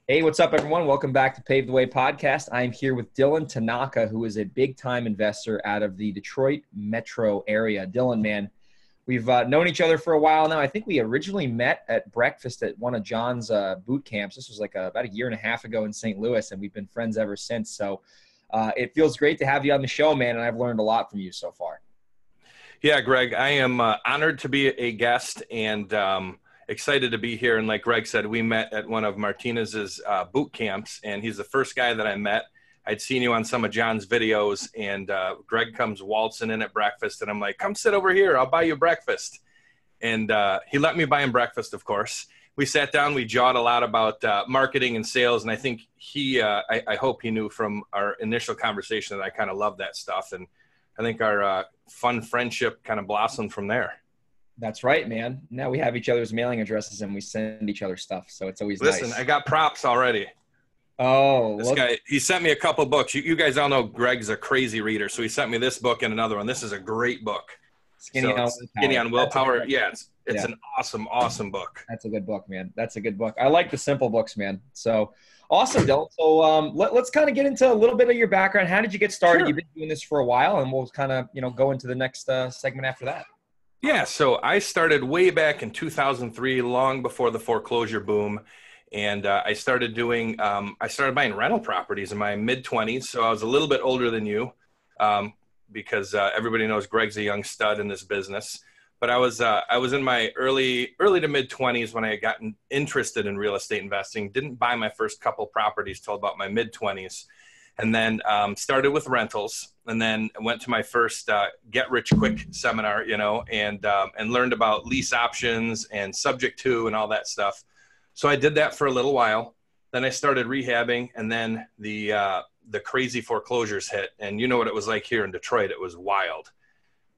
Hey, what's up, everyone? Welcome back to Pave the Way podcast. I'm here with Dylan Tanaka, who is a big-time investor out of the Detroit metro area. Dylan, man, we've known each other for a while now. I think we originally met at breakfast at one of John's boot camps. This was like about a year and a half ago in St. Louis, and we've been friends ever since. So it feels great to have you on the show, man, and I've learned a lot from you so far. Yeah, Greg, I am honored to be a guest and excited to be here. And like Greg said, we met at one of Martinez's boot camps, and he's the first guy that I met. I'd seen you on some of John's videos, and Greg comes waltzing in at breakfast, and I'm like, come sit over here. I'll buy you breakfast. And he let me buy him breakfast, of course. We sat down, we jawed a lot about marketing and sales, and I think I hope he knew from our initial conversation that I kind of love that stuff. And I think our fun friendship kind of blossomed from there. That's right, man. Now we have each other's mailing addresses and we send each other stuff. So it's always Listen, nice. I got props already. Oh, This guy, he sent me a couple books. You guys all know Greg's a crazy reader. So he sent me this book and another one. This is a great book. Skinny on Willpower. Skinny on Willpower. Yeah, it's Yeah. an awesome book. That's a good book, man. That's a good book. I like the simple books, man. So awesome, Dylan. So let's kind of get into a little bit of your background. How did you get started? Sure. You've been doing this for a while, and we'll kind of go into the next segment after that. Yeah, so I started way back in 2003, long before the foreclosure boom. And I started buying rental properties in my mid-20s. So I was a little bit older than you because everybody knows Greg's a young stud in this business. But I was in my early to mid-20s when I had gotten interested in real estate investing. Didn't buy my first couple properties till about my mid-20s. And then started with rentals, and then went to my first get rich quick seminar, and learned about lease options and subject to and all that stuff. So I did that for a little while. Then I started rehabbing, and then the crazy foreclosures hit. And you know what it was like here in Detroit? It was wild.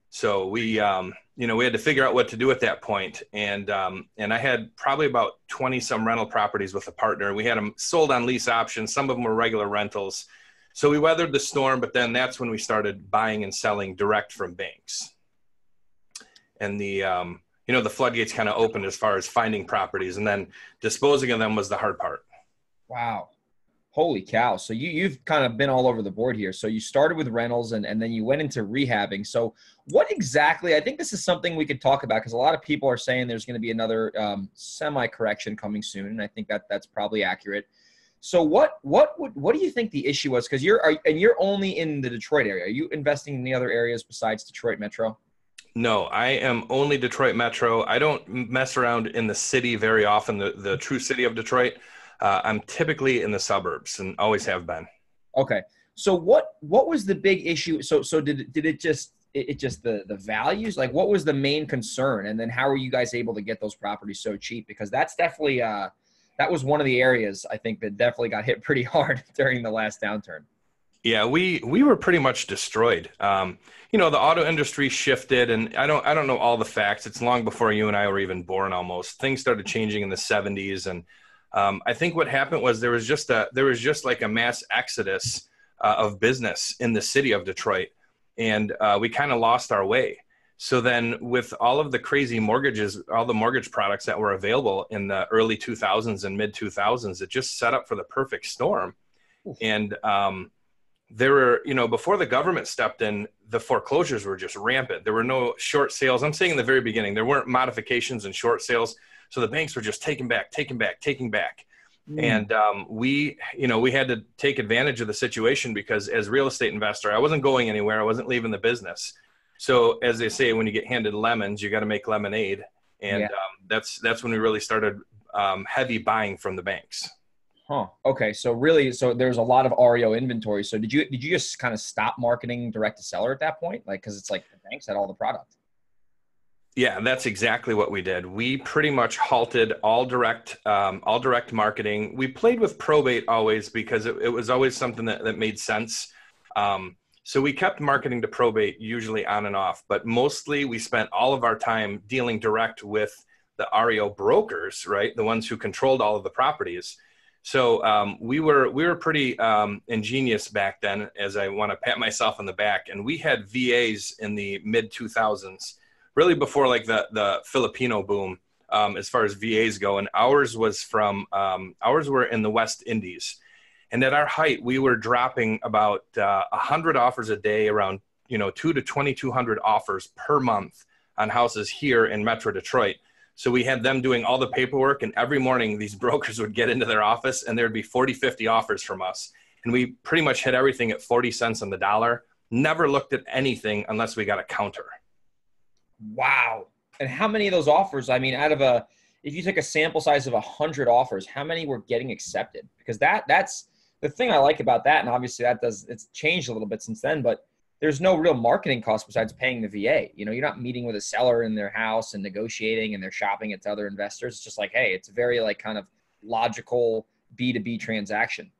So we had to figure out what to do at that point. And I had probably about 20 some rental properties with a partner. We had them sold on lease options. Some of them were regular rentals. So we weathered the storm, but then that's when we started buying and selling direct from banks. And the floodgates kind of opened as far as finding properties, and then disposing of them was the hard part. Wow. Holy cow. So you've kind of been all over the board here. So you started with rentals and then you went into rehabbing. So what exactly, I think this is something we could talk about because a lot of people are saying there's going to be another semi-correction coming soon. And I think that's probably accurate. So what do you think the issue was? Because you're only in the Detroit area. Are you investing in the other areas besides Detroit Metro? No, I am only Detroit Metro. I don't mess around in the city very often, the true city of Detroit. I'm typically in the suburbs and always have been. Okay. So what was the big issue? So did it just the values? Like what was the main concern? And then how were you guys able to get those properties so cheap? Because that's definitely that was one of the areas I think that definitely got hit pretty hard during the last downturn. Yeah, we were pretty much destroyed. The auto industry shifted, and I don't know all the facts. It's long before you and I were even born almost. Things started changing in the 70s, and I think what happened was there was just like a mass exodus of business in the city of Detroit, and we kind of lost our way. So then with all of the crazy mortgages, all the mortgage products that were available in the early 2000s and mid 2000s, it just set up for the perfect storm. And there were, before the government stepped in, the foreclosures were just rampant. There were no short sales. I'm saying in the very beginning, there weren't modifications and short sales. So the banks were just taking back. And we had to take advantage of the situation because as a real estate investor, I wasn't going anywhere. I wasn't leaving the business. So as they say, when you get handed lemons, you got to make lemonade. And that's when we really started heavy buying from the banks. Huh. Okay. So there's a lot of REO inventory. So did you just kind of stop marketing direct to seller at that point? Like, cause it's like the banks had all the product. Yeah, that's exactly what we did. We pretty much halted all direct marketing. We played with probate always because it was always something that made sense. So we kept marketing to probate usually on and off, but mostly we spent all of our time dealing direct with the REO brokers, right? The ones who controlled all of the properties. So we were pretty ingenious back then, as I want to pat myself on the back. And we had VAs in the mid 2000s, really before like the Filipino boom. as far as VAs go. And ours were in the West Indies. And at our height, we were dropping about 100 offers a day, around, 2 to 2,200 offers per month on houses here in Metro Detroit. So we had them doing all the paperwork, and every morning these brokers would get into their office and there'd be 40, 50 offers from us. And we pretty much hit everything at 40 cents on the dollar. Never looked at anything unless we got a counter. Wow. And how many of those offers, I mean, if you take a sample size of 100 offers, how many were getting accepted? Because that's the thing I like about that. And obviously it's changed a little bit since then, but there's no real marketing cost besides paying the VA. You're not meeting with a seller in their house and negotiating, and they're shopping it to other investors. It's just like, hey, it's a very kind of logical B2B transaction.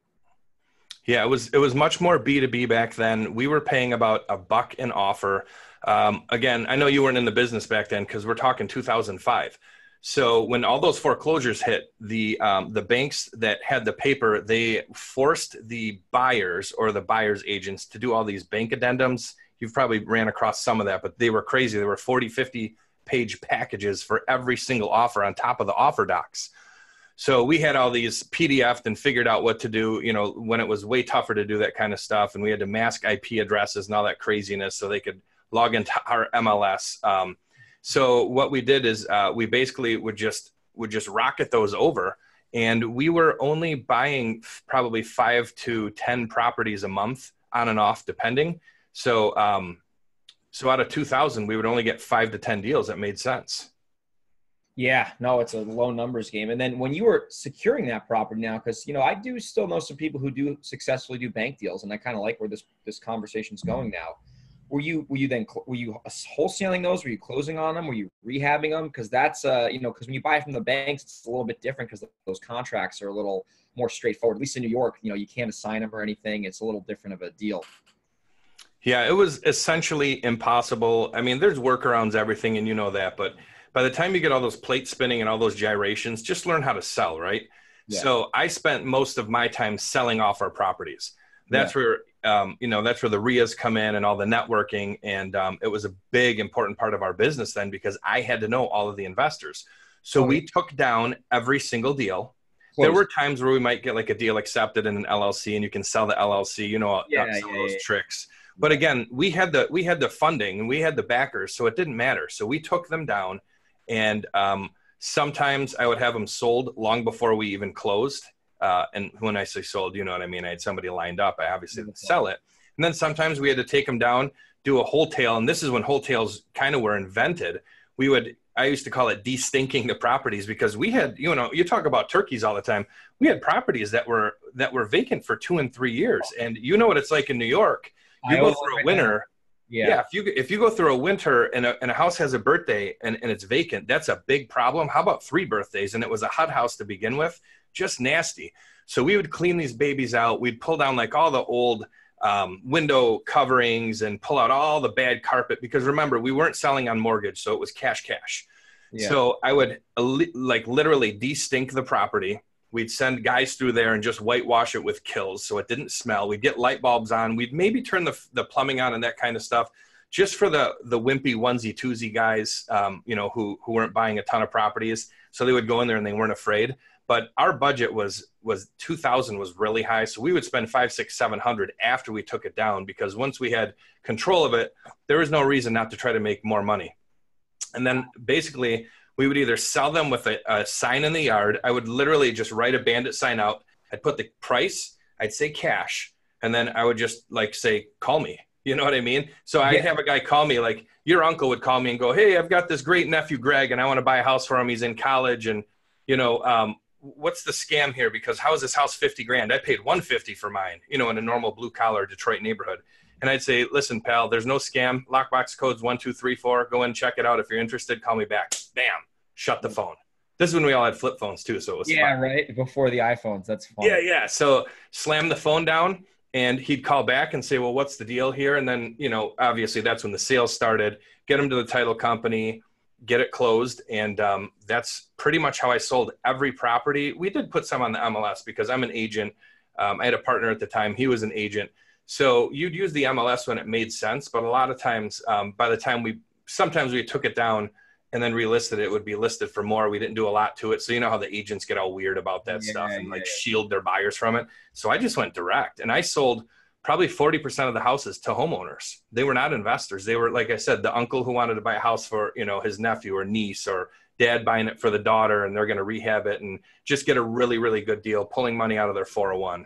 Yeah, it was much more B2B back then. We were paying about $1 an offer. Again, I know you weren't in the business back then because we're talking 2005. So when all those foreclosures hit, the banks that had the paper, they forced the buyers or the buyer's agents to do all these bank addendums. You've probably ran across some of that, but they were crazy. There were 40, 50 page packages for every single offer on top of the offer docs. So we had all these PDF'd and figured out what to do, when it was way tougher to do that kind of stuff. And we had to mask IP addresses and all that craziness so they could log into our MLS. So what we did is we basically would just rocket those over, and we were only buying probably 5 to 10 properties a month on and off, depending. So out of 2,000, we would only get 5 to 10 deals that made sense. Yeah, no, it's a low numbers game. And then when you were securing that property now, because, I do still know some people who do successfully do bank deals, and I kind of like where this conversation's going now. Were you wholesaling those? Were you closing on them? Were you rehabbing them? Because that's, because when you buy from the banks, it's a little bit different because those contracts are a little more straightforward. At least in New York, you can't assign them or anything. It's a little different of a deal. Yeah, it was essentially impossible. I mean, there's workarounds, everything, and you know that. But by the time you get all those plates spinning and all those gyrations, just learn how to sell, right? Yeah. So I spent most of my time selling off our properties. That's where, that's where the RIAs come in and all the networking. And it was a big, important part of our business then because I had to know all of the investors. So we took down every single deal. There were times where we might get like a deal accepted in an LLC and you can sell the LLC, some of those tricks. But again, we had the funding and we had the backers, so it didn't matter. So we took them down, and sometimes I would have them sold long before we even closed. And when I say sold, you know what I mean? I had somebody lined up. I obviously didn't sell it. And then sometimes we had to take them down, do a wholetail. And this is when wholetails kind of were invented. I used to call it de-stinking the properties because we had, you talk about turkeys all the time. We had properties that were vacant for 2 and 3 years. And you know what it's like in New York. You go through a winter. Yeah. If you go through a winter and a house has a birthday and it's vacant, that's a big problem. How about 3 birthdays? And it was a hot house to begin with, just nasty. So we would clean these babies out. We'd pull down like all the old window coverings and pull out all the bad carpet because remember, we weren't selling on mortgage. So it was cash. Yeah. So I would literally de-stink the property. We'd send guys through there and just whitewash it with kills so it didn't smell. We'd get light bulbs on. We'd maybe turn the plumbing on and that kind of stuff just for the wimpy onesie twosie guys, who weren't buying a ton of properties. So they would go in there and they weren't afraid. But our budget was 2,000 was really high. So we would spend 500, 600, 700 after we took it down because once we had control of it, there was no reason not to try to make more money. And then basically we would either sell them with a sign in the yard. I would literally just write a bandit sign out. I'd put the price, I'd say cash. And then I would just say, call me. You know what I mean? So I'd have a guy call me, like your uncle would call me and go, hey, I've got this great nephew, Greg, and I want to buy a house for him. He's in college. And, what's the scam here? Because how is this house $50,000? I paid $150 for mine, in a normal blue collar Detroit neighborhood. And I'd say, listen, pal, there's no scam. Lockbox code's 1234. Go in, check it out. If you're interested, call me back. Bam. Shut the phone. This is when we all had flip phones too. So it was fun. Right. Before the iPhones. That's fun. Yeah. So slam the phone down and he'd call back and say, well, what's the deal here? And then, obviously that's when the sales started. Get them to the title company, get it closed. And that's pretty much how I sold every property. We did put some on the MLS because I'm an agent. I had a partner at the time. He was an agent. So you'd use the MLS when it made sense. But a lot of times, by the time sometimes we took it down and then relisted it, it would be listed for more. We didn't do a lot to it. So you know how the agents get all weird about that stuff and like shield their buyers from it. So I just went direct, and I sold probably 40% of the houses to homeowners. They were not investors. They were, like I said, the uncle who wanted to buy a house for, you know, his nephew or niece, or dad buying it for the daughter, and they're going to rehab it and just get a really, really good deal, pulling money out of their 401.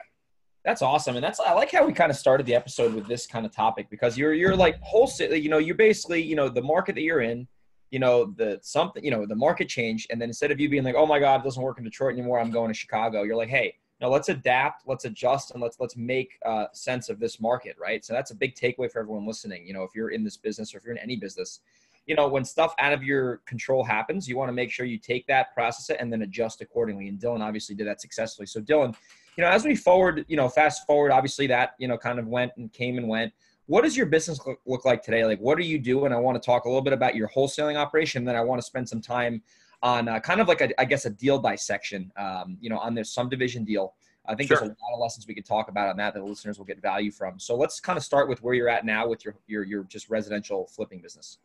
That's awesome. And I like how we kind of started the episode with this kind of topic, because you're like wholesale, you know, you're basically, you know, the market that you're in, you know, the market changed. And then instead of you being like, oh my God, it doesn't work in Detroit anymore, I'm going to Chicago. You're like, hey, no, let's adapt, let's adjust, and let's make sense of this market. Right. So that's a big takeaway for everyone listening. You know, if you're in this business, or if you're in any business, you know, when stuff out of your control happens, you want to make sure you take that, process it, and then adjust accordingly. And Dylan obviously did that successfully. So Dylan, you know, as we fast forward, obviously that, you know, kind of went and came and went. What does your business look like today? Like, what do you do? And I want to talk a little bit about your wholesaling operation. Then I want to spend some time on kind of like a deal dissection, you know, on this subdivision deal. I think there's a lot of lessons we could talk about on that the listeners will get value from. So let's kind of start with where you're at now with your just residential flipping business.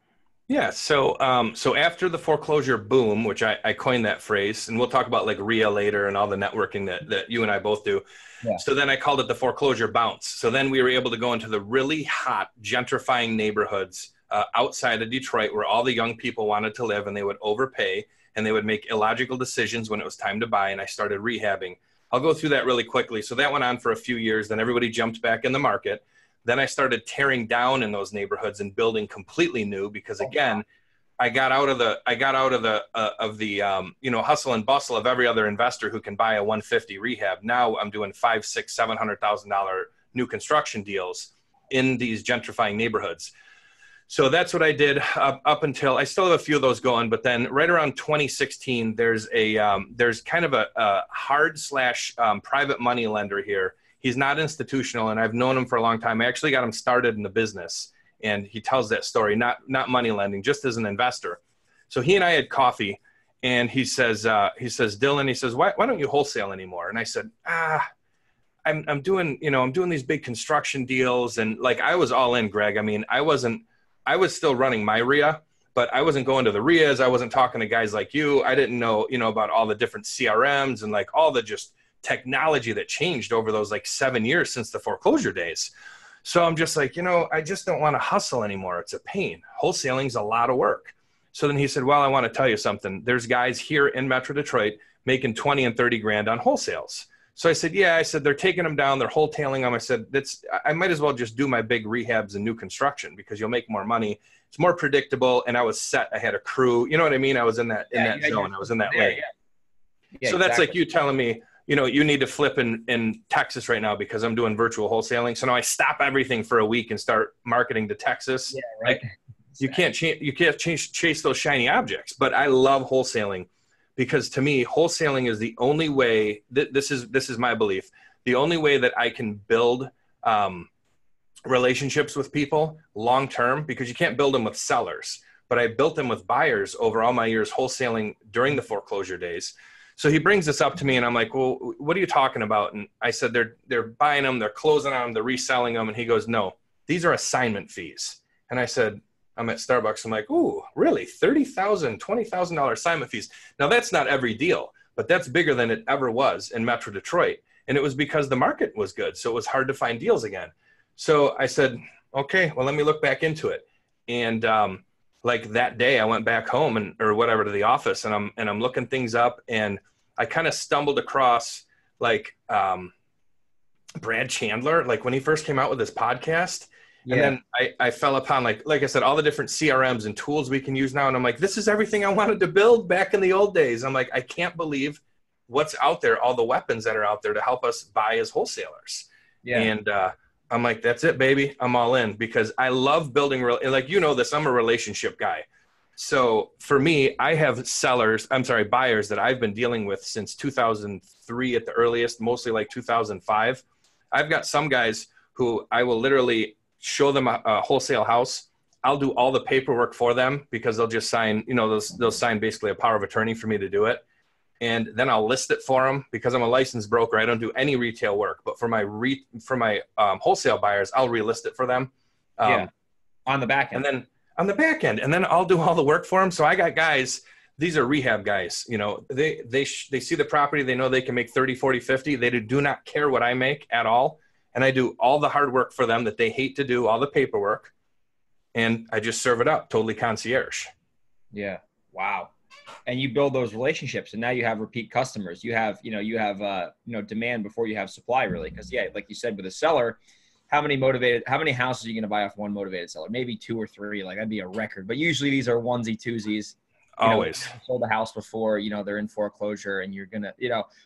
Yeah. So after the foreclosure boom, which I coined that phrase, and we'll talk about like RIA later and all the networking that you and I both do. Yeah. So then I called it the foreclosure bounce. So then we were able to go into the really hot gentrifying neighborhoods outside of Detroit, where all the young people wanted to live, and they would overpay and they would make illogical decisions when it was time to buy. And I started rehabbing. I'll go through that really quickly. So that went on for a few years. Then everybody jumped back in the market. Then I started tearing down in those neighborhoods and building completely new, because again, I got out of the you know, hustle and bustle of every other investor who can buy a 150 rehab. Now I'm doing $500,000, $600,000, $700,000 new construction deals in these gentrifying neighborhoods. So that's what I did up until, I still have a few of those going, but then right around 2016, there's kind of a hard / private money lender here. He's not institutional, and I've known him for a long time. I actually got him started in the business, and he tells that story, not money lending, just as an investor. So he and I had coffee, and he says, Dylan, he says, why don't you wholesale anymore? And I said, I'm doing these big construction deals. And like, I was all in, Greg. I mean, I was still running my RIA, but I wasn't going to the RIAs. I wasn't talking to guys like you. I didn't know, you know, about all the different CRMs and like all the just technology that changed over those like 7 years since the foreclosure days. So I'm just like, you know, I just don't want to hustle anymore. It's a pain. Wholesaling's a lot of work. So then he said, well, I want to tell you something. There's guys here in Metro Detroit making 20 and 30 grand on wholesales. So I said, yeah, I said, they're taking them down. They're wholetailing them. I said, I might as well just do my big rehabs and new construction, because you'll make more money. It's more predictable. And I was set. I had a crew, you know what I mean? I was in that zone. I was in that lane. Yeah, so that's like you telling me, you know, you need to flip in Texas right now because I'm doing virtual wholesaling. So now I stop everything for a week and start marketing to Texas. Yeah, right. Like, you can't chase those shiny objects. But I love wholesaling, because to me, wholesaling is the only way. This is my belief. The only way that I can build relationships with people long term, because you can't build them with sellers. But I built them with buyers over all my years wholesaling during the foreclosure days. So he brings this up to me, and I'm like, well, what are you talking about? And I said, they're buying them, they're closing on them, they're reselling them. And he goes, no, these are assignment fees. And I said, I'm at Starbucks. I'm like, ooh, really? $30,000, $20,000 assignment fees. Now that's not every deal, but that's bigger than it ever was in Metro Detroit. And it was because the market was good. So it was hard to find deals again. So I said, okay, well, let me look back into it. And, like that day I went back home to the office, and I'm looking things up, and I kind of stumbled across like Brad Chandler, like when he first came out with this podcast. Yeah. And then I fell upon like I said, all the different CRMs and tools we can use now. And I'm like, this is everything I wanted to build back in the old days. I'm like, I can't believe what's out there, all the weapons that are out there to help us buy as wholesalers. Yeah. And I'm like, that's it, baby. I'm all in, because I love building like, you know this, I'm a relationship guy. So for me, I have buyers that I've been dealing with since 2003 at the earliest, mostly like 2005. I've got some guys who I will literally show them a wholesale house. I'll do all the paperwork for them, because they'll just sign, you know, they'll sign basically a power of attorney for me to do it. And then I'll list it for them, because I'm a licensed broker. I don't do any retail work, but for my wholesale buyers, I'll relist it for them. On the back end. And then on the back end, and then I'll do all the work for them. So I got guys, these are rehab guys, you know, they see the property, they know they can make 30, 40, 50. They do not care what I make at all. And I do all the hard work for them that they hate to do, all the paperwork. And I just serve it up, totally concierge. Yeah. Wow. And you build those relationships, and now you have repeat customers. You have demand before you have supply, really. Because like you said, with a seller, how many houses are you going to buy off one motivated seller? Maybe 2 or 3. Like, that'd be a record. But usually these are onesie twosies. Always sold a house before, they're in foreclosure, and you're gonna,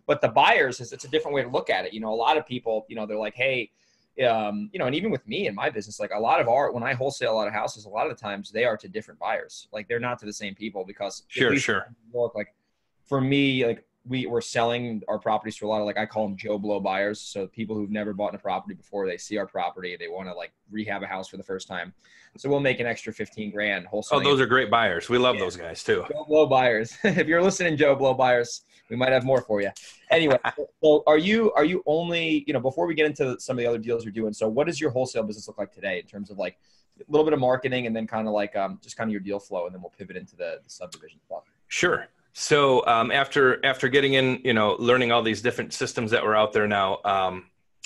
but the buyers, it's a different way to look at it. A lot of people, they're like, hey, and even with me in my business, like when I wholesale a lot of houses, a lot of the times they are to different buyers. Like, they're not to the same people, because sure. Like, for me, like, we're selling our properties to a lot of, like, I call them Joe Blow buyers. So people who've never bought a property before, they see our property, they want to, like, rehab a house for the first time. So we'll make an extra 15 grand wholesale. Oh, those are great buyers. We love those guys too. Joe Blow buyers. If you're listening, Joe Blow buyers, we might have more for you. Anyway, so are you only, before we get into some of the other deals you're doing, so what does your wholesale business look like today in terms of, like, a little bit of marketing, and then kind of like just kind of your deal flow, and then we'll pivot into the subdivision stuff? Sure. So after getting in, learning all these different systems that were out there now,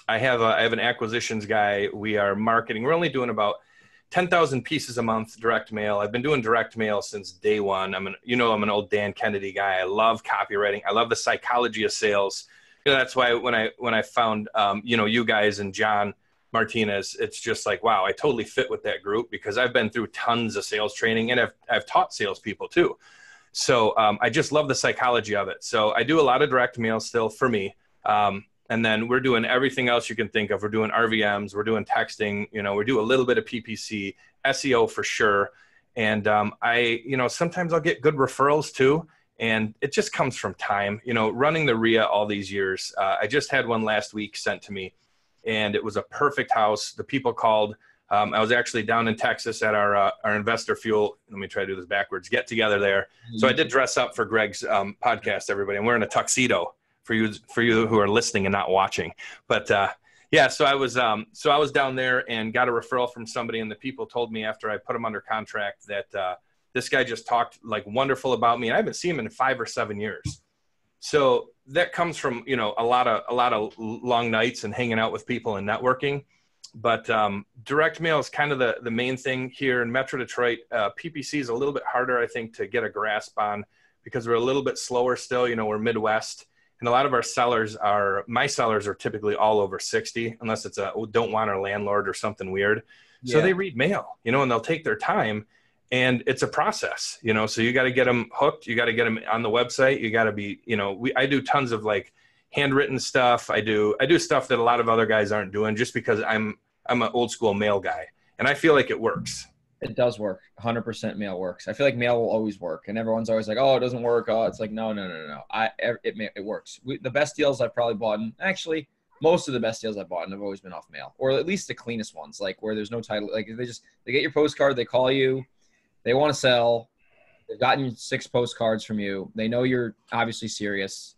I have an acquisitions guy. We are marketing. We're only doing about 10,000 pieces a month direct mail. I've been doing direct mail since day one. I'm an old Dan Kennedy guy. I love copywriting. I love the psychology of sales. That's why when I found you guys and John Martinez, it's just like, wow, I totally fit with that group, because I've been through tons of sales training, and I've taught salespeople too. So I just love the psychology of it. So I do a lot of direct mail still for me. And then we're doing everything else you can think of. We're doing RVMs, we're doing texting, we do a little bit of PPC, SEO for sure. And sometimes I'll get good referrals too. And it just comes from time, running the RIA all these years. I just had one last week sent to me, and it was a perfect house. The people called. I was actually down in Texas at our Investor Fuel. Let me try to do this backwards. Get together there. So I did dress up for Greg's podcast. Everybody, I'm wearing a tuxedo for you who are listening and not watching. But so I was down there and got a referral from somebody, and the people told me after I put them under contract that this guy just talked like wonderful about me, and I haven't seen him in 5 or 7 years. So that comes from a lot of long nights and hanging out with people and networking. But direct mail is kind of the main thing here in Metro Detroit. PPC is a little bit harder, I think, to get a grasp on, because we're a little bit slower still. We're Midwest, and a lot of my sellers are typically all over 60, unless it's don't want our landlord or something weird. Yeah. So they read mail, and they'll take their time, and it's a process, so you got to get them hooked. You got to get them on the website. You got to be, I do tons of like handwritten stuff. I do stuff that a lot of other guys aren't doing, just because I'm an old school mail guy, and I feel like it works. It does work. 100% mail works. I feel like mail will always work, and everyone's always like, "Oh, it doesn't work." Oh, it's like, no. It works. The best deals I've probably bought, and actually most of the best deals I've bought have always been off mail, or at least the cleanest ones, like where there's no title. Like they get your postcard, they call you, they want to sell, they've gotten 6 postcards from you, they know you're obviously serious,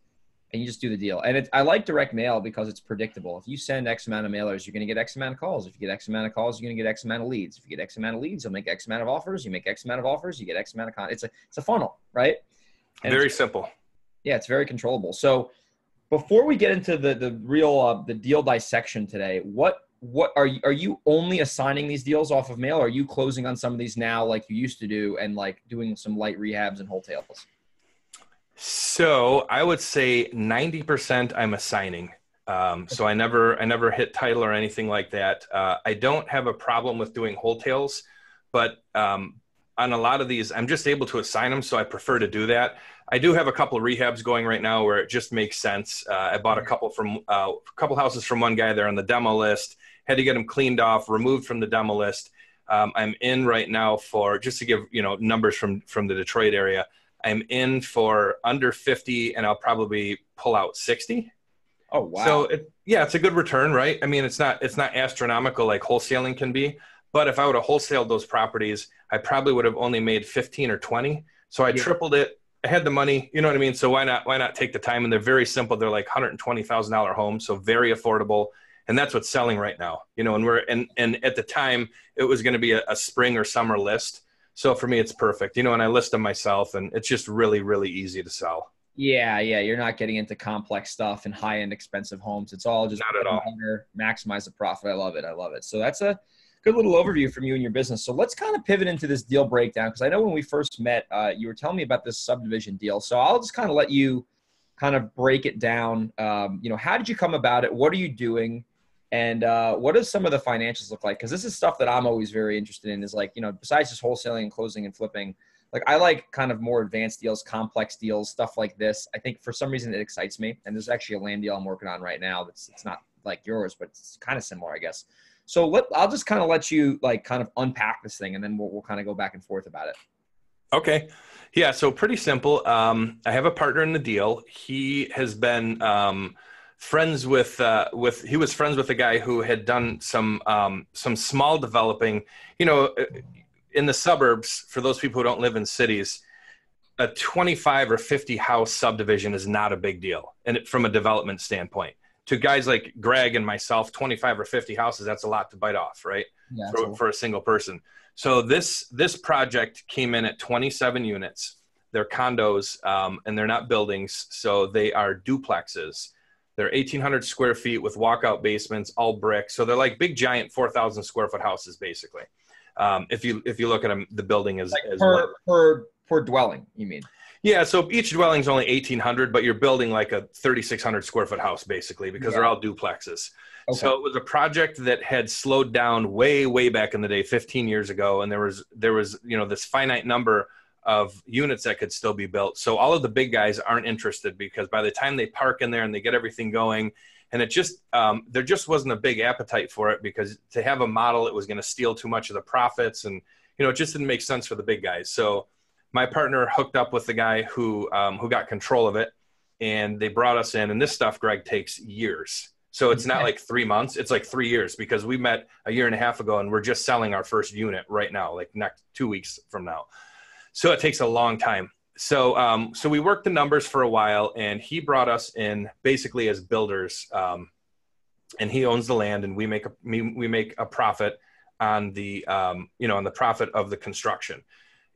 and you just do the deal. And I like direct mail because it's predictable. If you send X amount of mailers, you're going to get X amount of calls. If you get X amount of calls, you're going to get X amount of leads. If you get X amount of leads, you'll make X amount of offers. You make X amount of offers, you get X amount of it's a funnel, right? And very simple. Yeah, it's very controllable. So before we get into the real the deal dissection today, what are you only assigning these deals off of mail? Or are you closing on some of these now like you used to do, and like doing some light rehabs and wholesales? So I would say 90% I'm assigning. So I never hit title or anything like that. I don't have a problem with doing wholesales, but on a lot of these, I'm just able to assign them. So I prefer to do that. I do have a couple of rehabs going right now where it just makes sense. I bought a couple houses from one guy. They're on the demo list. Had to get them cleaned off, removed from the demo list. I'm in right now for, just to give numbers from the Detroit area, I'm in for under 50, and I'll probably pull out 60. Oh, wow. So it's a good return, right? I mean, it's not astronomical like wholesaling can be, but if I would have wholesaled those properties, I probably would have only made 15 or 20. So I tripled it. I had the money, you know what I mean? So why not take the time? And they're very simple. They're like $120,000 homes. So very affordable. And that's what's selling right now, and at the time it was going to be a spring or summer list. So for me, it's perfect, and I list them myself, and it's just really, really easy to sell. Yeah, yeah. You're not getting into complex stuff and high-end expensive homes. It's all just Not at all. maximize the profit. I love it. I love it. So that's a good little overview from you and your business. So let's kind of pivot into this deal breakdown, because I know when we first met, you were telling me about this subdivision deal. So I'll just kind of let you kind of break it down. How did you come about it? What are you doing? And what does some of the financials look like? Because this is stuff that I'm always very interested in, is like, besides just wholesaling and closing and flipping, like I like kind of more advanced deals, complex deals, stuff like this. I think for some reason it excites me. And there's actually a land deal I'm working on right now it's not like yours, but it's kind of similar, I guess. So I'll just kind of let you like kind of unpack this thing, and then we'll kind of go back and forth about it. Okay. Yeah. So pretty simple. I have a partner in the deal. He has been friends with he was friends with a guy who had done some small developing, in the suburbs. For those people who don't live in cities, a 25 or 50 house subdivision is not a big deal. And from a development standpoint, to guys like Greg and myself, 25 or 50 houses, that's a lot to bite off, right? Yeah, For a single person. So this project came in at 27 units. They're condos, and they're not buildings. So they are duplexes. They're 1,800 square feet with walkout basements, all brick. So they're like big, giant 4,000 square foot houses, basically. If you look at them, the building is like per dwelling, you mean? Yeah. So each dwelling is only 1,800, but you're building like a 3,600 square foot house, basically, because they're all duplexes. Okay. So it was a project that had slowed down way back in the day, 15 years ago. And there was, this finite number of units that could still be built. So all of the big guys aren't interested, because by the time they park in there and they get everything going, and it just, there just wasn't a big appetite for it, because to have a model, it was going to steal too much of the profits. And, it just didn't make sense for the big guys. So my partner hooked up with the guy who got control of it, and they brought us in. And this stuff, Greg, takes years. So it's not like 3 months, it's like 3 years, because we met a year and a half ago and we're just selling our first unit right now, like next 2 weeks from now. So it takes a long time. So we worked the numbers for a while, and he brought us in basically as builders, and he owns the land, and we make a profit on the on the profit of the construction.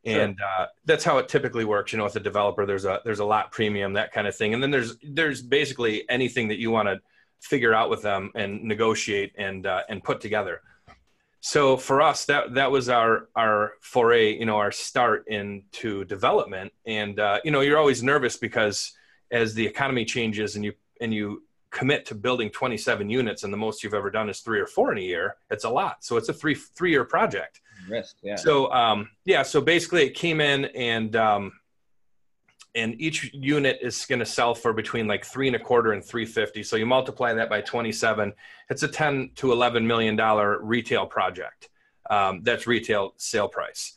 And that's how it typically works. With a developer, there's a lot premium, that kind of thing. And then there's basically anything that you want to figure out with them and negotiate and put together. So for us, that was our foray, our start into development. And you're always nervous, because as the economy changes and you commit to building 27 units, and the most you've ever done is 3 or 4 in a year, it's a lot. So it's a three-year project. Risk, yeah. So so basically it came in, and each unit is going to sell for between like $3.25 and $350. So you multiply that by 27, it's a $10 to $11 million retail project. That's retail sale price.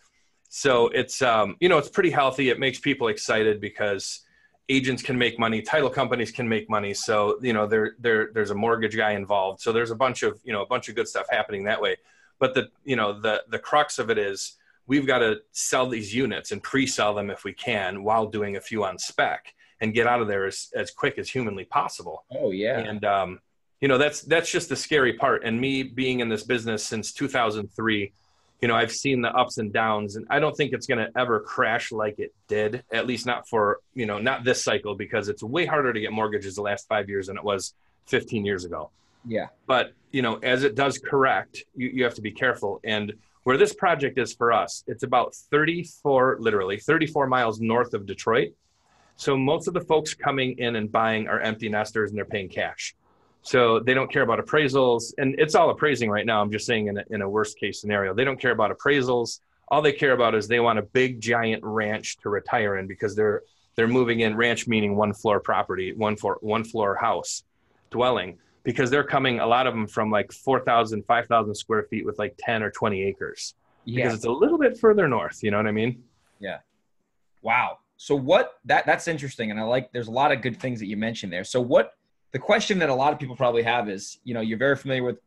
So it's it's pretty healthy. It makes people excited, because agents can make money, title companies can make money. So there's a mortgage guy involved. So there's a bunch of good stuff happening that way. But the crux of it is, we've got to sell these units and pre-sell them if we can, while doing a few on spec, and get out of there as quick as humanly possible. Oh yeah. And that's just the scary part. And me being in this business since 2003, I've seen the ups and downs, and I don't think it's going to ever crash like it did, at least not for, not this cycle, because it's way harder to get mortgages the last 5 years than it was 15 years ago. Yeah. But, as it does correct, you have to be careful. And where this project is for us, it's about 34 miles north of Detroit. So most of the folks coming in and buying are empty nesters, and they're paying cash. So they don't care about appraisals, and it's all appraising right now. I'm just saying in a worst case scenario, they don't care about appraisals. All they care about is they want a big giant ranch to retire in, because they're moving in, ranch meaning one floor property, one floor house dwelling, because they're coming, a lot of them, from like 4,000, 5,000 square feet with like 10 or 20 acres. Yeah. Because it's a little bit further north. You know what I mean? Yeah. Wow. So that's interesting. And there's a lot of good things that you mentioned there. So the question that a lot of people probably have is, you're very familiar with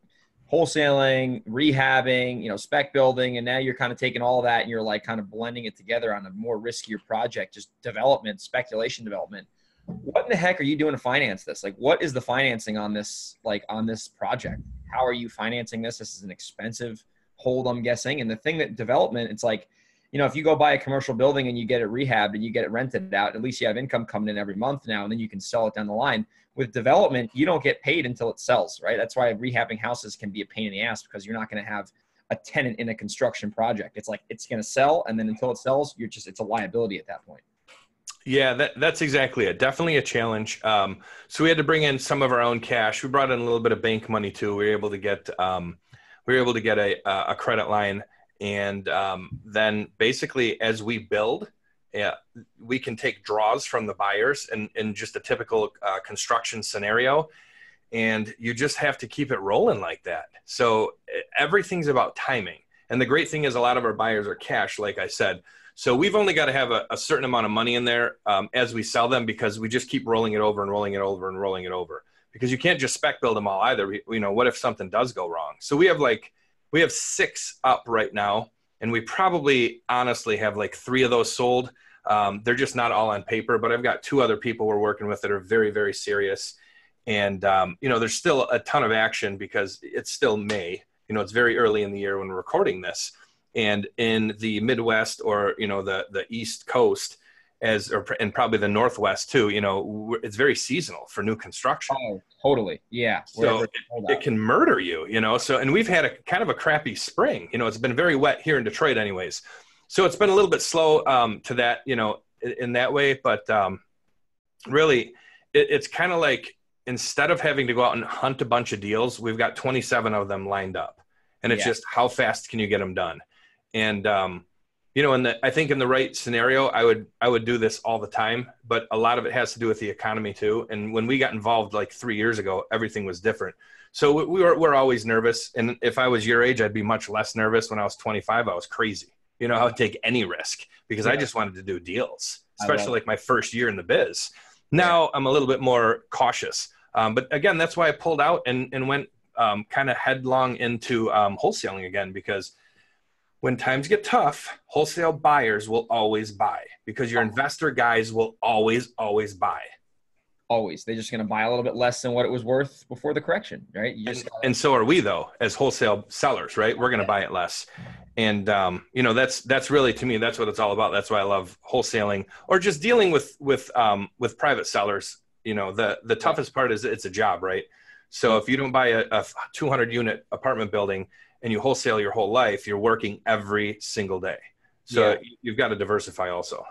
wholesaling, rehabbing, spec building, and now you're kind of taking all that and you're like kind of blending it together on a more riskier project, just development, speculation development. What in the heck are you doing to finance this? Like, what is the financing on this project? How are you financing this? This is an expensive hold, I'm guessing. And the thing that development, it's like, if you go buy a commercial building and you get it rehabbed and you get it rented out, at least you have income coming in every month now, and then you can sell it down the line. With development, you don't get paid until it sells, right? That's why rehabbing houses can be a pain in the ass, because you're not going to have a tenant in a construction project. It's like, it's going to sell, and then until it sells, it's a liability at that point. Yeah, that's exactly it. Definitely a challenge. So we had to bring in some of our own cash. We brought in a little bit of bank money too. We were able to get a credit line, and then basically as we build, we can take draws from the buyers in just a typical construction scenario, and you just have to keep it rolling like that. So everything's about timing. And the great thing is a lot of our buyers are cash, like I said. So we've only got to have a certain amount of money in there as we sell them, because we just keep rolling it over and rolling it over and rolling it over, because you can't just spec build them all either. What if something does go wrong? So we have 6 up right now, and we probably honestly have like 3 of those sold. They're just not all on paper, but I've got 2 other people we're working with that are very, very serious. And, there's still a ton of action because it's still May. It's very early in the year when we're recording this. And in the Midwest, or, the East Coast, and probably the Northwest too, it's very seasonal for new construction. Oh, totally. Yeah. So it can murder you, so, and we've had a kind of a crappy spring, it's been very wet here in Detroit anyways. So it's been a little bit slow to that, in that way. But really, it's kind of like, instead of having to go out and hunt a bunch of deals, we've got 27 of them lined up. And it's just, how fast can you get them done? And, I think in the right scenario, I would do this all the time, but a lot of it has to do with the economy too. And when we got involved like 3 years ago, everything was different. So we're always nervous. And if I was your age, I'd be much less nervous. When I was 25, I was crazy. I would take any risk because I just wanted to do deals, especially like my first year in the biz. Now I'm a little bit more cautious. But again, that's why I pulled out and went kind of headlong into wholesaling again, because when times get tough, wholesale buyers will always buy, because your investor guys will always buy. Always. They're just going to buy a little bit less than what it was worth before the correction, right? And so are we, though, as wholesale sellers, right? We're going to buy it less. And, that's really, to me, that's what it's all about. That's why I love wholesaling, or just dealing with private sellers. The toughest part is it's a job, right? So if you don't buy a 200 unit apartment building and you wholesale your whole life, you're working every single day. So you've got to diversify also.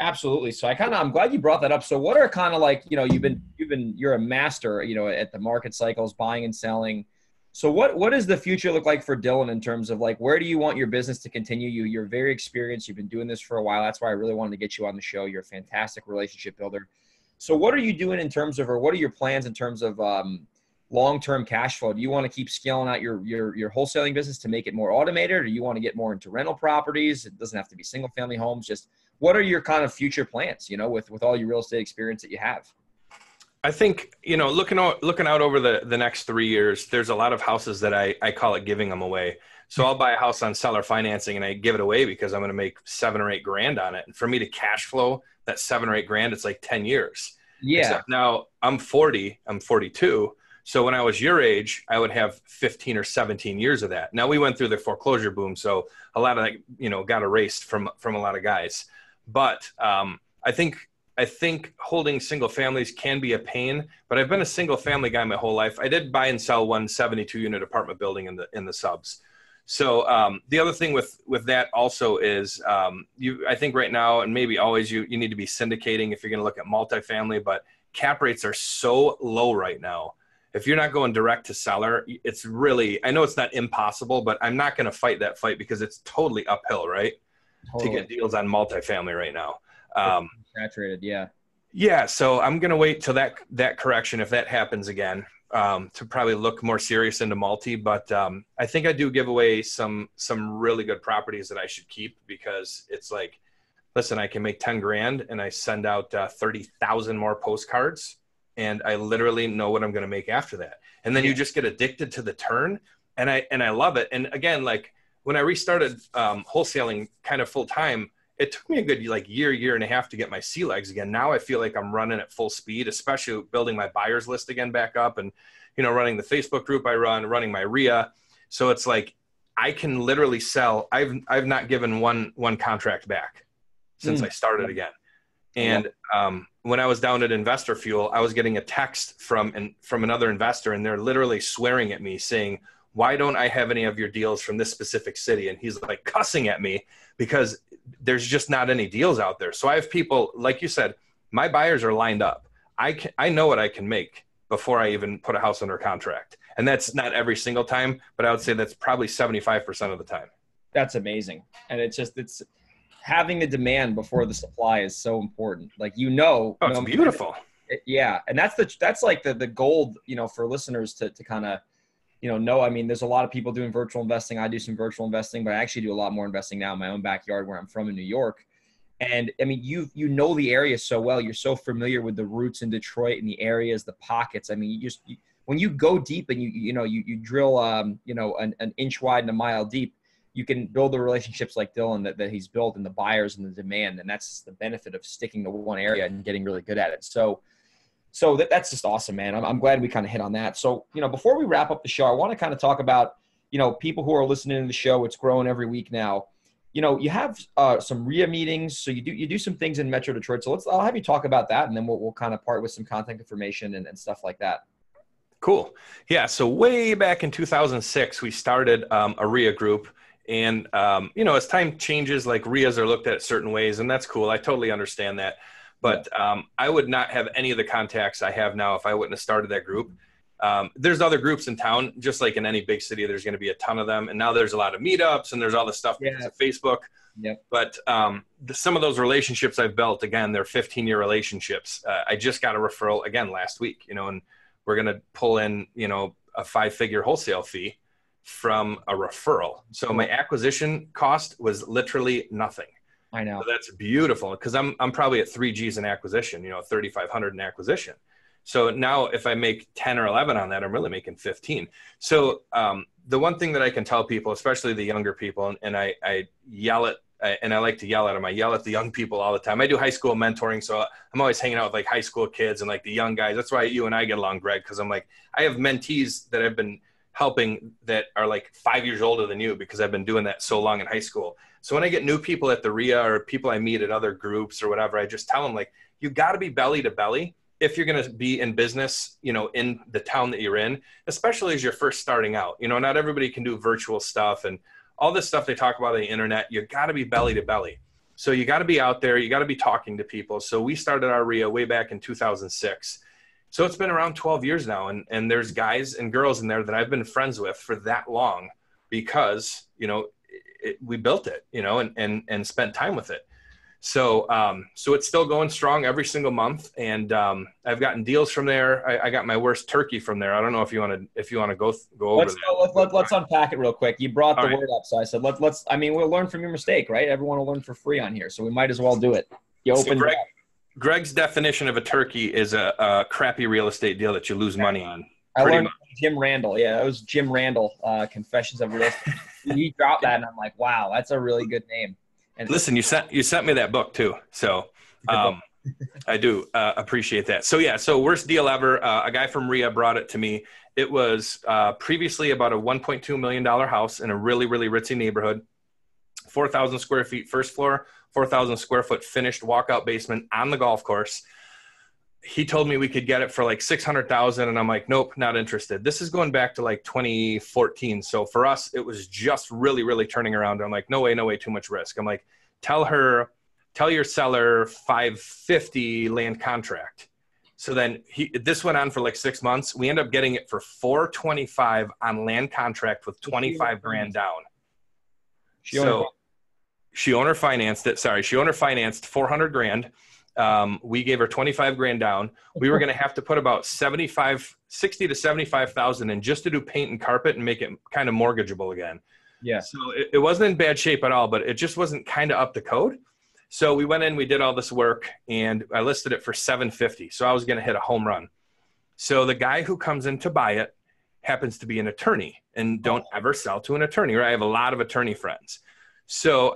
Absolutely. So I'm glad you brought that up. So what are kind of like, you're a master, at the market cycles, buying and selling. So what does the future look like for Dylan in terms of like, where do you want your business to continue? You're very experienced. You've been doing this for a while. That's why I really wanted to get you on the show. You're a fantastic relationship builder. So what are you doing in terms of, or what are your plans in terms of long-term cash flow? Do you want to keep scaling out your wholesaling business to make it more automated, or do you want to get more into rental properties? It doesn't have to be single family homes. Just what are your kind of future plans, with all your real estate experience that you have? I think, looking out over the next 3 years, there's a lot of houses that I call it giving them away. So I'll buy a house on seller financing and I give it away because I'm going to make $7 or $8 grand on it. And for me to cash flow that $7 or $8 grand, it's like 10 years. Yeah. Except now I'm 40, I'm 42. So when I was your age, I would have 15 or 17 years of that. Now we went through the foreclosure boom. So a lot of that, got erased from a lot of guys. But I think holding single families can be a pain, but I've been a single family guy my whole life. I did buy and sell one 72 unit apartment building in the subs. So the other thing with that also is I think right now, and maybe always, you need to be syndicating if you're going to look at multifamily, but cap rates are so low right now. If you're not going direct to seller, it's really, I know it's not impossible, but I'm not going to fight that fight because it's totally uphill, right? Totally. To get deals on multifamily right now. Saturated, yeah. Yeah, so I'm going to wait till that correction, if that happens again, to probably look more serious into multi. But I think I do give away some really good properties that I should keep, because it's like, listen, I can make 10 grand and I send out 30,000 more postcards, and I literally know what I'm going to make after that. And then you just get addicted to the turn, and I love it. And again, like when I restarted wholesaling kind of full time, it took me a good year and a half to get my sea legs again. Now I feel like I'm running at full speed, especially building my buyers list again back up, and running the Facebook group I running my RIA. So it's like I can literally sell. I've not given one contract back since I started again. And when I was down at Investor Fuel, I was getting a text from another investor, and they're literally swearing at me saying, "Why don't I have any of your deals from this specific city?" And he's like cussing at me because there's just not any deals out there. So I have people, like you said, my buyers are lined up. I know what I can make before I even put a house under contract. And that's not every single time, but I would say that's probably 75% of the time. That's amazing. And it's having the demand before the supply is so important. Like, it's beautiful. Yeah. And that's like the gold, for listeners to kind of, know. I mean, there's a lot of people doing virtual investing. I do some virtual investing, but I actually do a lot more investing now in my own backyard where I'm from in New York. And I mean, you know the area so well. You're so familiar with the roots in Detroit and the areas, the pockets. I mean, when you go deep and you drill, an inch wide and a mile deep, you can build the relationships like Dylan that he's built, and the buyers and the demand. And that's the benefit of sticking to one area and getting really good at it. So that's just awesome, man. I'm glad we kind of hit on that. So, before we wrap up the show, I want to kind of talk about, people who are listening to the show. It's growing every week now. You have some RIA meetings, so you do some things in Metro Detroit. So I'll have you talk about that, and then we'll kind of part with some contact information and stuff like that. Cool. Yeah. So way back in 2006, we started a RIA group, and as time changes, like RIAs are looked at certain ways, and that's cool. I totally understand that, but I would not have any of the contacts I have now if I wouldn't have started that group. There's other groups in town, just like in any big city, there's going to be a ton of them. And now there's a lot of meetups, and there's all this stuff because of Facebook. Yep. But some of those relationships I've built, again, they're 15-year relationships. I just got a referral again last week, and we're going to pull in, a 5-figure wholesale fee from a referral. So my acquisition cost was literally nothing. I know. So that's beautiful, because I'm probably at 3 G's in acquisition, 3,500 in acquisition. So now if I make 10 or 11 on that, I'm really making 15. So the one thing that I can tell people, especially the younger people, and I yell at, and I like to yell at them. I yell at the young people all the time. I do high school mentoring. So I'm always hanging out with like high school kids and like the young guys. That's why you and I get along, Greg, because I'm like, I have mentees that I've been helping that are like 5 years older than you, because I've been doing that so long in high school. So when I get new people at the RIA or people I meet at other groups or whatever, I just tell them, like, you got to be belly to belly if you're going to be in business, in the town that you're in, especially as you're first starting out. Not everybody can do virtual stuff and all this stuff they talk about on the internet. You got to be belly to belly. So you got to be out there. You got to be talking to people. So we started our RIA way back in 2006. So it's been around 12 years now. And there's guys and girls in there that I've been friends with for that long because, we built it, and spent time with it. So it's still going strong every single month. And I've gotten deals from there. I got my worst turkey from there. I don't know if you want to go over that. Let's unpack it real quick. You brought the word up. So I said, we'll learn from your mistake, right? Everyone will learn for free on here. So we might as well do it. You open Greg's definition of a turkey is a crappy real estate deal that you lose money on. I learned Jim Randall. Yeah, that was Jim Randall, Confessions of Real Estate. He dropped that, and I'm like, wow, that's a really good name. And listen, you sent me that book too, so I do appreciate that. So worst deal ever. A guy from RIA brought it to me. It was previously about a $1.2 million house in a really, really ritzy neighborhood, 4,000 square feet first floor, 4,000 square foot finished walkout basement on the golf course. He told me we could get it for like 600,000. And I'm like, nope, not interested. This is going back to like 2014. So for us, it was just really, really turning around. I'm like, no way, too much risk. I'm like, tell your seller 550 land contract. So then this went on for like 6 months. We ended up getting it for 425 on land contract with 25 grand down. She owner financed it. Sorry. She owner financed 400 grand. We gave her 25 grand down. We were going to have to put about 60 to 75,000 in just to do paint and carpet and make it kind of mortgageable again. Yeah. So it wasn't in bad shape at all, but it just wasn't kind of up to code. So we went in, we did all this work, and I listed it for 750. So I was going to hit a home run. So the guy who comes in to buy it happens to be an attorney, and don't ever sell to an attorney, right? I have a lot of attorney friends. So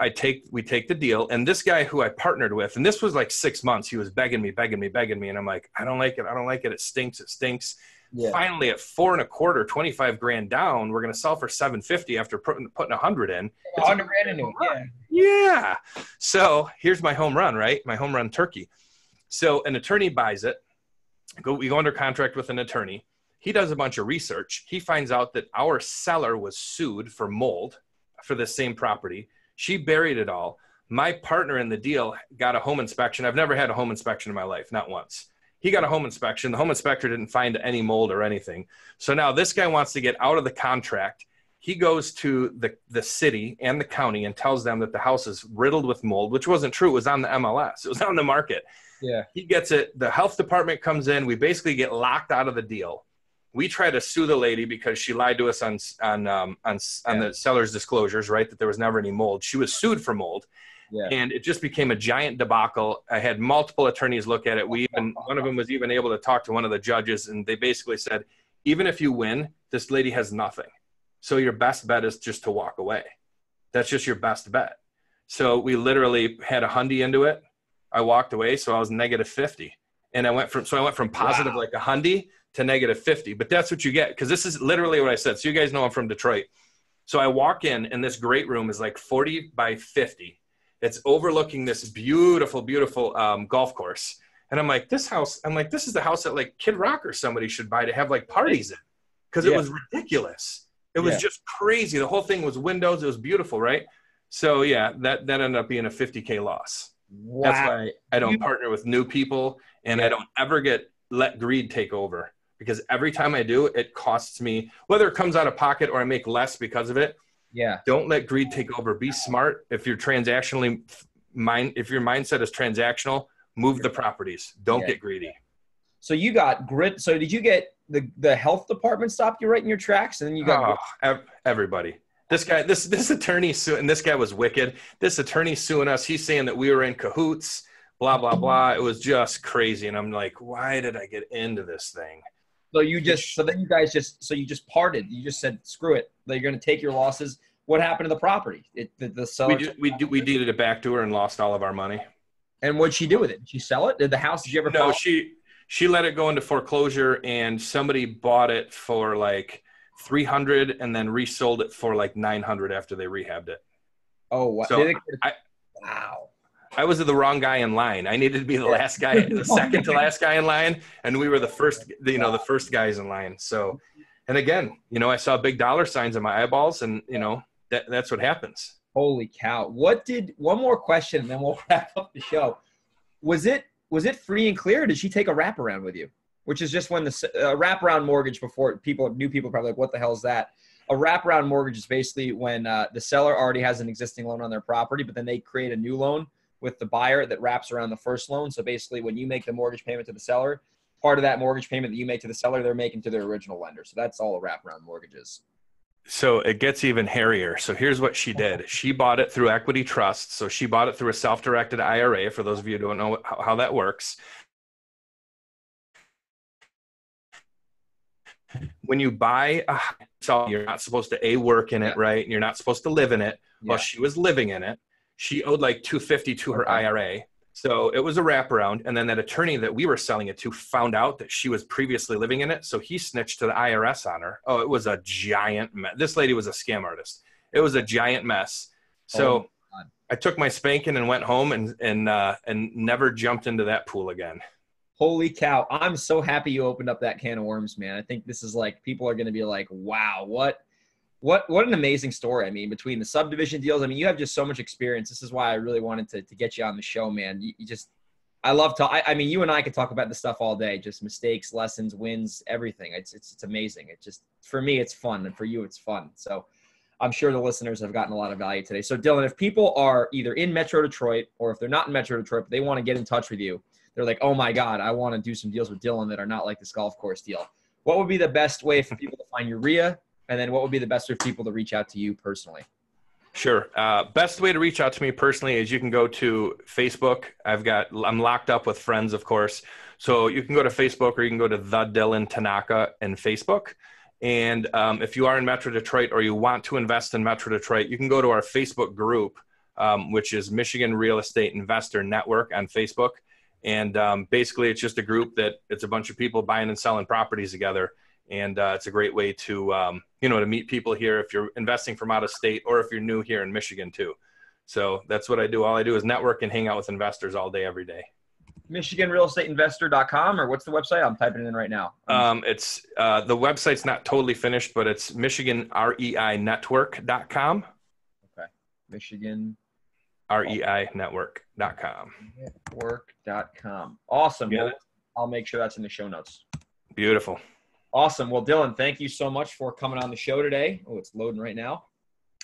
we take the deal, and this guy who I partnered with, and this was like 6 months, he was begging me. And I'm like, I don't like it. It stinks. Yeah. Finally, at 4.25, 25 grand down, we're going to sell for 750 after putting 100 in. It's 100 grand into it. Yeah. Yeah. So here's my home run, right? My home run turkey. So an attorney buys it. We go under contract with an attorney. He does a bunch of research. He finds out that our seller was sued for mold for the same property. She buried it all. My partner in the deal got a home inspection. I've never had a home inspection in my life, not once. He got a home inspection. The home inspector didn't find any mold or anything. So now this guy wants to get out of the contract. He goes to the city and the county and tells them that the house is riddled with mold, which wasn't true. It was on the MLS. It was on the market. Yeah. He gets it. The health department comes in. We basically get locked out of the deal. We try to sue the lady because she lied to us on the seller's disclosures, right? That there was never any mold. She was sued for mold. Yeah. And it just became a giant debacle. I had multiple attorneys look at it. One of them was even able to talk to one of the judges, and they basically said, even if you win, this lady has nothing. So your best bet is just to walk away. That's just your best bet. So we literally had a hundy into it. I walked away, so I was negative 50. And I went from positive like a hundy to negative 50. But that's what you get, because this is literally what I said. So you guys know I'm from Detroit. So I walk in, and this great room is like 40 by 50. It's overlooking this beautiful, beautiful golf course. And I'm like, this is the house that like Kid Rock or somebody should buy to have like parties in. Because it was ridiculous. It was just crazy. The whole thing was windows. It was beautiful, right? So yeah, that ended up being a 50K loss. Wow. That's why I don't partner with new people, and I don't ever let greed take over, because every time I do, it costs me, whether it comes out of pocket or I make less because of it. Yeah. Don't let greed take over. Be smart. If your mindset is transactional, move the properties. Don't get greedy. So you got grit. So did you get the health department stopped you right in your tracks, and then you got everybody. This guy, this attorney and this guy was wicked. This attorney suing us. He's saying that we were in cahoots, blah, blah, blah. It was just crazy. And I'm like, why did I get into this thing? So you just parted. You just said, screw it. You're going to take your losses. What happened to the property? The seller. We deeded it back to her and lost all of our money. And what'd she do with it? Did she sell it? Did the house? Did you ever? No, she let it go into foreclosure, and somebody bought it for like $300 and then resold it for like $900 after they rehabbed it. Oh wow! So wow. I was the wrong guy in line. I needed to be the last guy, the second to last guy in line, and we were the first, the first guys in line. So, and again, I saw big dollar signs in my eyeballs, and that's what happens. Holy cow! One more question, and then we'll wrap up the show. Was it free and clear, or did she take a wraparound with you? Which is just when the wraparound mortgage, before new people probably like, what the hell is that? A wraparound mortgage is basically when the seller already has an existing loan on their property, but then they create a new loan with the buyer that wraps around the first loan. So basically when you make the mortgage payment to the seller, part of that mortgage payment that you make to the seller, they're making to their original lender. So that's all a wraparound mortgage is. So it gets even hairier. So here's what she did. She bought it through equity trust. So she bought it through a self-directed IRA, for those of you who don't know how that works. When you buy a house, you're not supposed to work in it, right? And you're not supposed to live in it. Well, she was living in it. She owed like $250 to her IRA. So it was a wraparound. And then that attorney that we were selling it to found out that she was previously living in it. So he snitched to the IRS on her. Oh, it was a giant mess. This lady was a scam artist. It was a giant mess. So I took my spanking and went home and never jumped into that pool again. Holy cow. I'm so happy you opened up that can of worms, man. I think this is like, people are going to be like, wow, what an amazing story. I mean, between the subdivision deals, I mean, you have just so much experience. This is why I really wanted to get you on the show, man. I love to, I mean, you and I could talk about this stuff all day, just mistakes, lessons, wins, everything. It's amazing. It just, for me, it's fun. And for you, it's fun. So I'm sure the listeners have gotten a lot of value today. So Dylan, if people are either in Metro Detroit, or if they're not in Metro Detroit, but they want to get in touch with you, they're like, oh my God, I want to do some deals with Dylan that are not like this golf course deal. What would be the best way for people to find your RIA? And then what would be the best way for people to reach out to you personally? Sure. Best way to reach out to me personally is you can go to Facebook. I'm locked up with friends, of course. So you can go to Facebook, or you can go to the Dylan Tanaka in Facebook. And if you are in Metro Detroit, or you want to invest in Metro Detroit, you can go to our Facebook group, which is Michigan Real Estate Investor Network on Facebook. And basically it's just a group that it's a bunch of people buying and selling properties together. And it's a great way to, to meet people here if you're investing from out of state or if you're new here in Michigan too. So that's what I do. All I do is network and hang out with investors all day, every day. MichiganRealEstateInvestor.com, or what's the website? I'm typing it in right now. It's the website's not totally finished, but it's MichiganREINetwork.com. Okay. Michigan REINetwork.com. Network.com. Awesome. Yeah. Well, I'll make sure that's in the show notes. Beautiful. Awesome. Well, Dylan, thank you so much for coming on the show today. Oh, it's loading right now.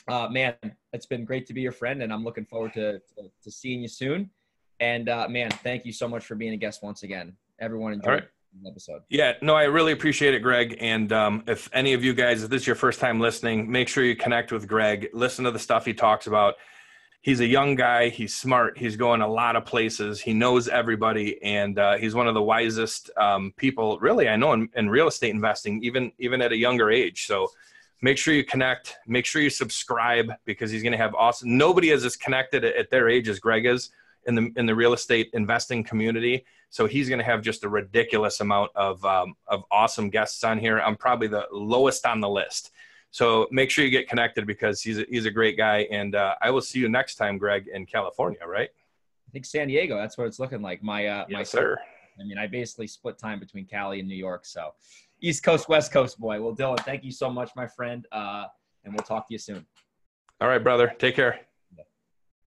Man, it's been great to be your friend, and I'm looking forward to seeing you soon. And, man, thank you so much for being a guest once again. Everyone enjoyed the episode. Yeah, no, I really appreciate it, Greg. And if any of you guys, if this is your first time listening, make sure you connect with Greg. Listen to the stuff he talks about. He's a young guy. He's smart. He's going a lot of places. He knows everybody. And he's one of the wisest people, really, I know in real estate investing, even at a younger age. So make sure you connect. Make sure you subscribe, because he's going to have awesome – nobody is as connected at their age as Greg is in the real estate investing community. So he's going to have just a ridiculous amount of awesome guests on here. I'm probably the lowest on the list. So make sure you get connected, because he's a great guy. And I will see you next time, Greg, in California, right? I think San Diego. That's what it's looking like. Yes, sir. I mean, I basically split time between Cali and New York. So East Coast, West Coast boy. Well, Dylan, thank you so much, my friend. And we'll talk to you soon. All right, brother. Take care.